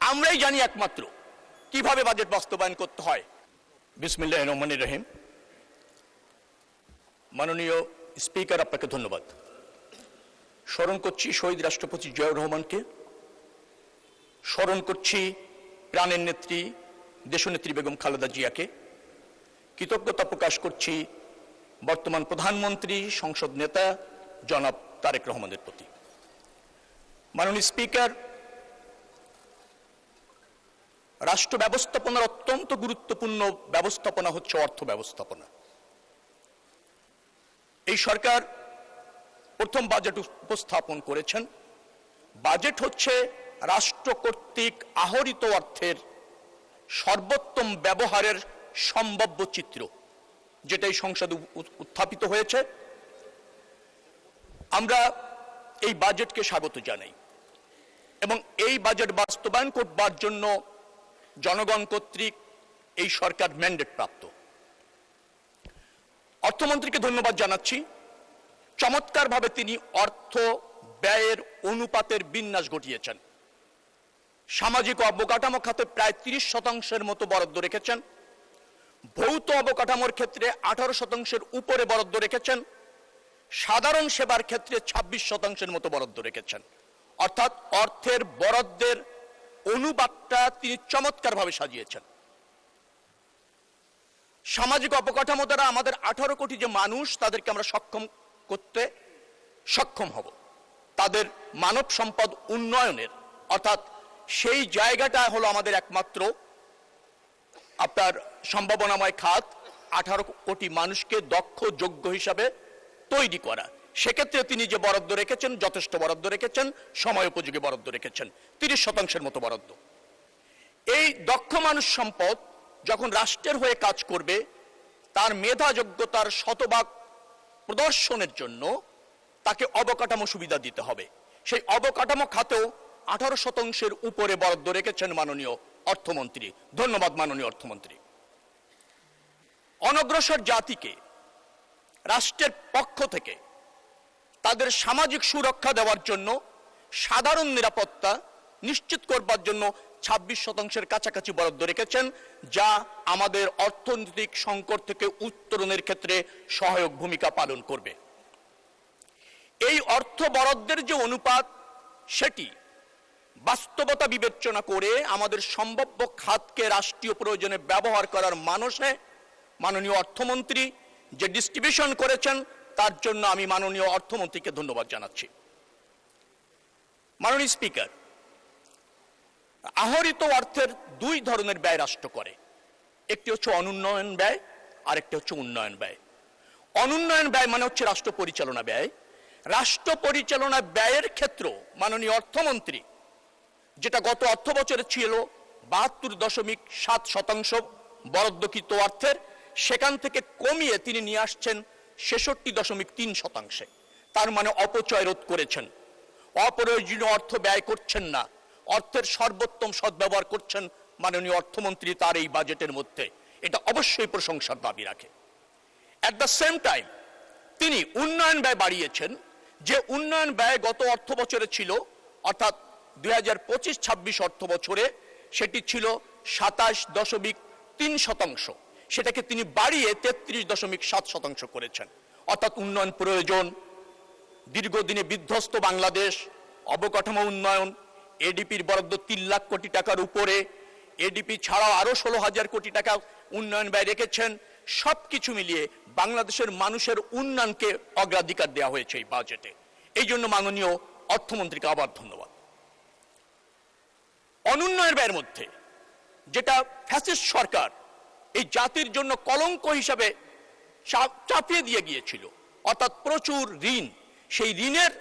আমরাই জানি একমাত্র কিভাবে বাজেট বাস্তবায়ন করতে হয়। বিসমিল্লাহির রহমানির রহিম। মাননীয় স্পিকার, আপনাকে ধন্যবাদ। স্মরণ করছি শহীদ রাষ্ট্রপতি জিয়াউর রহমানকে, স্মরণ করছি প্রাণের নেত্রী দেশনেত্রী বেগম খালেদা জিয়াকে, কৃতজ্ঞতা প্রকাশ করছি বর্তমান প্রধানমন্ত্রী সংসদ নেতা জনাব তারেক রহমানের প্রতি। মাননীয় স্পিকার, রাষ্ট্র ব্যবস্থাপনার অত্যন্ত গুরুত্বপূর্ণ ব্যবস্থাপনা হচ্ছে অর্থ ব্যবস্থাপনা। এই সরকার প্রথম বাজেট উপস্থাপন করেছেন। বাজেট হচ্ছে রাষ্ট্র কর্তৃক আহরিত অর্থের সর্বোত্তম ব্যবহারের সম্ভাব্য চিত্র, যেটা এই সংসদে উত্থাপিত হয়েছে। আমরা এই বাজেটকে স্বাগত জানাই এবং এই বাজেট বাস্তবায়ন করবার জন্য জনগণ কর্তৃক এই সরকার ম্যান্ডেট প্রাপ্ত। অর্থমন্ত্রীকে ধন্যবাদ জানাচ্ছি। চমৎকারভাবে তিনি অর্থ ব্যয়ের অনুপাতের বিন্যাস ঘটিয়েছেন। সামাজিক অবকাঠামো খাতে প্রায় 30% মতো বরাদ্দ রেখেছেন। ভৌত অবকাঠামোর ক্ষেত্রে 18% উপরে বরাদ্দ রেখেছেন। সাধারণ সেবার ক্ষেত্রে 26% মতো বরাদ্দ রেখেছেন। অর্থাৎ অর্থের বরাদ্দের অনুপাতটা তিনি চমৎকারভাবে সাজিয়েছেন। সামাজিক অবকাঠামো দ্বারা আমাদের 18 কোটি যে মানুষ, তাদেরকে আমরা করতে সক্ষম হব। তাদের মানব সম্পদ উন্নয়নের, অর্থাৎ সেই জায়গাটা হলো আমাদের একমাত্র আপনার সম্ভাবনাময় খাত। 18 কোটি মানুষকে দক্ষ যোগ্য হিসাবে তৈরি করা। সেক্ষেত্রে তিনি যে বরাদ্দ রেখেছেন, যথেষ্ট বরাদ্দ রেখেছেন, সময় উপযোগী বরাদ্দ রেখেছেন, 30% মতো বরাদ্দ। এই দক্ষ মানুষ সম্পদ যখন রাষ্ট্রের হয়ে কাজ করবে, তার মেধা যোগ্যতার শতভাগ প্রদর্শনের জন্য তাকে অবকাঠামো সুবিধা দিতে হবে। সেই অবকাঠামো খাতেও 18% উপরে বরাদ্দ রেখেছেন মাননীয় অর্থমন্ত্রী। ধন্যবাদ মাননীয় অর্থমন্ত্রী। অনগ্রসর জাতিকে রাষ্ট্রের পক্ষ থেকে তাদের সামাজিক সুরক্ষা দেওয়ার জন্য, সাধারণ নিরাপত্তা নিশ্চিত করবার জন্য 26% কাছাকাছি বরাদ্দ রেখেছেন, যা আমাদের অর্থনৈতিক সংকট থেকে উত্তরণের ক্ষেত্রে সহায়ক ভূমিকা পালন করবে। এই অর্থ বরাদ্দের যে অনুপাত, সেটি বাস্তবতা বিবেচনা করে আমাদের সম্ভাব্য খাতকে রাষ্ট্রীয় প্রয়োজনে ব্যবহার করার মানসে মাননীয় অর্থমন্ত্রী যে ডিস্ট্রিবিউশন করেছেন, তার জন্য আমি মাননীয় অর্থমন্ত্রীকে ধন্যবাদ জানাচ্ছি। মাননীয় স্পিকার, আহরিত অর্থের দুই ধরনের ব্যয় রাষ্ট্র করে। একটি হচ্ছে অনুন্নয়ন ব্যয়, আর একটি হচ্ছে উন্নয়ন ব্যয়। অনুন্নয়ন ব্যয় মানে হচ্ছে রাষ্ট্র পরিচালনা ব্যয়। রাষ্ট্র পরিচালনা ব্যয়ের ক্ষেত্র মাননীয় অর্থমন্ত্রী, যেটা গত অর্থ বছরে ছিল 72.7% বরাদ্দকৃত অর্থের, সেখান থেকে কমিয়ে তিনি নিয়ে আসছেন 66.3%। তার মানে অপচয় রোধ করেছেন, অপ্রয়োজনীয় অর্থ ব্যয় করছেন না, অর্থের সর্বোত্তম সদ্ব্যবহার করছেন মাননীয় অর্থমন্ত্রী তার এই বাজেটের মধ্যে। এটা অবশ্যই প্রশংসার দাবি রাখে। অ্যাট দ্য সেম টাইম তিনি উন্নয়ন ব্যয় বাড়িয়েছেন। যে উন্নয়ন ব্যয় গত অর্থ বছরে ছিল, অর্থাৎ 2025-26 অর্থ বছরে সেটি ছিল 27.3%, সেটাকে তিনি বাড়িয়ে 33.7% করেছেন। অর্থাৎ উন্নয়ন প্রয়োজন, দীর্ঘদিনে বিধ্বস্ত বাংলাদেশ, অবকাঠামো উন্নয়ন, এডিপির বরাদ্দ 3 লাখ কোটি টাকার উপরে, এডিপি ছাড়াও আরো 16,000 কোটি টাকা উন্নয়ন ব্যয় রেখেছেন। সবকিছু মিলিয়ে বাংলাদেশের মানুষের উন্নয়নকে অগ্রাধিকার দেওয়া হয়েছে এই বাজেটে। এই জন্য মাননীয় অর্থমন্ত্রীকে আবার ধন্যবাদ। অনুন্নয়ন ব্যয়ের মধ্যে যেটা ফ্যাসিস্ট সরকার এই জাতির জন্য কলঙ্ক হিসাবে চাপিয়ে দিয়ে গিয়েছিল, অর্থাৎ প্রচুর ঋণ, সেই ঋণের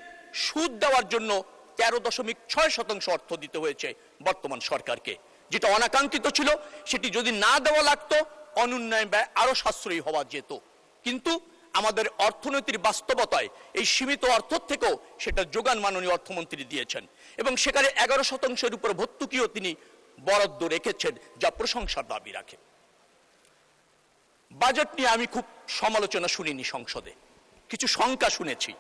সুদ দেওয়ার জন্য 13.6% অর্থ দিতে হয়েছে বর্তমান সরকারকে, যেটা অনাকাঙ্ক্ষিত ছিল। সেটি যদি না দেওয়া লাগতো, অনুন্নয়ন ব্যয় আরো সাশ্রয়ী হওয়া যেত। কিন্তু আমাদের অর্থনীতির বাস্তবতায় এই সীমিত অর্থ থেকেও সেটা যোগান মাননীয় অর্থমন্ত্রী দিয়েছেন, এবং সেখানে 11% উপর ভর্তুকিও তিনি বরাদ্দ রেখেছেন, যা প্রশংসার দাবি রাখে। বাজেট নিয়ে আমি খুব সমালোচনা শুনিনি সংসদে, কিছু শঙ্কা শুনেছি।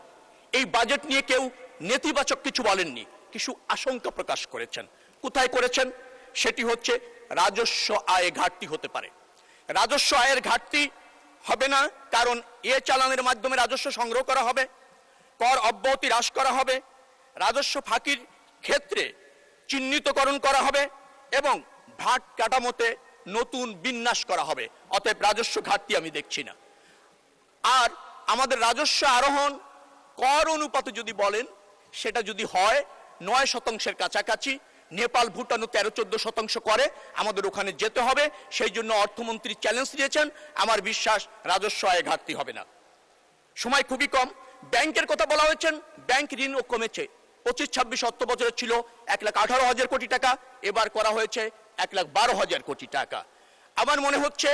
এই বাজেট নিয়ে কেউ নেতিবাচক কিছু বলেননি, কিছু আশঙ্কা প্রকাশ করেছেন। কোথায় করেছেন? সেটি হচ্ছে রাজস্ব আয়ে ঘাটতি হতে পারে। রাজস্ব আয়ের ঘাটতি হবে না, কারণ এ চালানের মাধ্যমে রাজস্ব সংগ্রহ করা হবে, কর অব্যাহতি হ্রাস করা হবে, রাজস্ব ফাঁকির ক্ষেত্রে চিহ্নিতকরণ করা হবে এবং ভাট কাঠামোতে নতুন বিন্যাস করা হবে। অতএব রাজস্ব ঘাটতি আমি দেখছি না। আর আমাদের রাজস্ব আরোহণ কর অনুপাতে যদি বলেন, সেটা যদি হয় 9% কাছাকাছি, নেপাল ভুটানও 13-14% করে, আমাদের ওখানে যেতে হবে। সেই জন্য অর্থমন্ত্রী চ্যালেঞ্জ দিয়েছেন। আমার বিশ্বাস রাজস্ব আয়ে ঘাটতি হবে না। সময় খুবই কম। ব্যাংকের কথা বলা হয়েছে, ব্যাংক ঋণও কমেছে। 25-26 অর্থ বছরে ছিল 1,18,000 কোটি টাকা, এবার করা হয়েছে 1,12,000 কোটি টাকা। আমার মনে হচ্ছে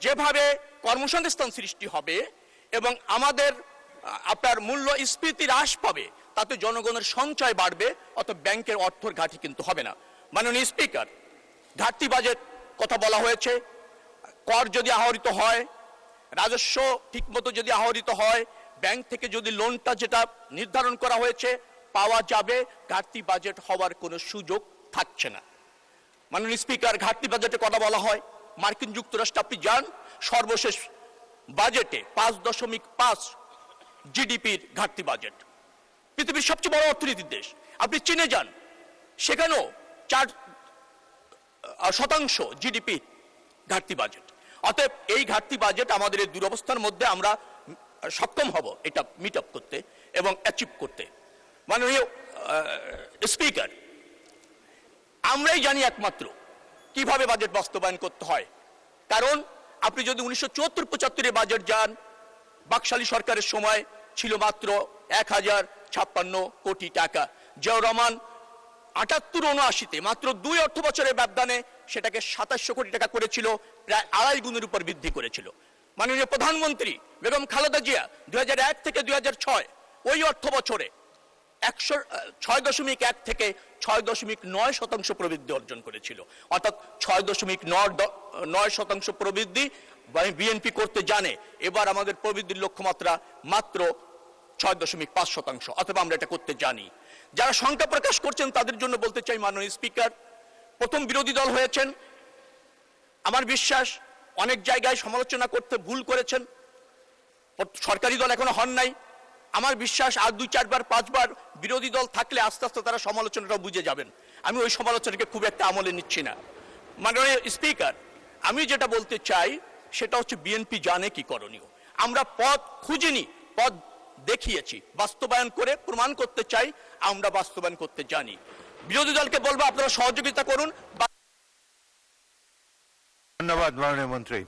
যেভাবে কর্মসংস্থান সৃষ্টি হবে এবং আমাদের আপনার মূল্যস্ফীতি হ্রাস পাবে, তাতে জনগণের সঞ্চয় বাড়বে, অত ব্যাংকের অর্থের ঘাটতি কিন্তু হবে না। মাননীয় স্পিকার, ঘাটতি বাজেট কথা বলা হয়েছে। কর যদি আহরিত হয়, রাজস্ব ঠিকমতো যদি আহরিত হয়, ব্যাংক থেকে যদি লোনটা যেটা নির্ধারণ করা হয়েছে পাওয়া যাবে, ঘাটতি বাজেট হওয়ার কোনো সুযোগ থাকছে না। মাননীয় স্পিকার, ঘাটতি বাজেটে কথা বলা হয়, মার্কিন যুক্তরাষ্ট্র আপনি যান, সর্বশেষ বাজেটে 5.5 জিডিপির ঘাটতি বাজেট। পৃথিবীর সবচেয়ে বড় অর্থনীতির দেশ। আপনি চীনে যান, সেখানেও 4% জিডিপি ঘাটতি বাজেট। অতএব এই ঘাটতি বাজেট আমাদের এই দুরবস্থার মধ্যে আমরা সক্ষম হব এটা মিট আপ করতে এবং অ্যাচিভ করতে। মাননীয় স্পিকার, আমরাই জানি একমাত্র কিভাবে বাজেট বাস্তবায়ন করতে হয়। কারণ আপনি যদি 1974-75 বাজেট যান, বাকশালী সরকারের সময় ছিল মাত্র 1056 কোটি টাকা। জিয়াউর রহমান 78-79-তে মাত্র 2 অর্থ বছরের ব্যবধানে সেটাকে 2700 কোটি টাকা করেছিল, প্রায় 2.5 গুণের উপর বৃদ্ধি করেছিল। মাননীয় প্রধানমন্ত্রী বেগম খালেদা জিয়া 2001 থেকে 2006 ওই অর্থ বছরে 6.1 থেকে 6.9% প্রবৃদ্ধি অর্জন করেছিল। অর্থাৎ 6.9% প্রবৃদ্ধি বিএনপি করতে জানে। এবার আমাদের প্রবৃদ্ধির লক্ষ্যমাত্রা মাত্র 6.5%, অথবা আমরা এটা করতে জানি। যারা শঙ্কা প্রকাশ করছেন তাদের জন্য বলতে চাই, মাননীয় স্পিকার, প্রথম বিরোধী দল হয়েছেন, আমার বিশ্বাস অনেক জায়গায় সমালোচনা করতে ভুল করেছেন, সরকারি দল এখনো হন নাই। আমার বিশ্বাস আর 2-4 বার 5 বার বিরোধী দল থাকলে আস্তে আস্তে তারা সমালোচনাটা বুঝে যাবেন। আমি ওই সমালোচনাকে খুব একটা আমলে নিচ্ছি না। মাননীয় স্পিকার, আমি যেটা বলতে চাই সেটা হচ্ছে বিএনপি জানে কি করণীয়। আমরা পথ খুঁজিনি, পথ দেখিয়েছি, বাস্তবায়ন করে প্রমাণ করতে চাই আমরা বাস্তবায়ন করতে জানি। বিরোধী দলকে বলবো আপনারা সহযোগিতা করুন। ধন্যবাদ মাননীয় মন্ত্রী।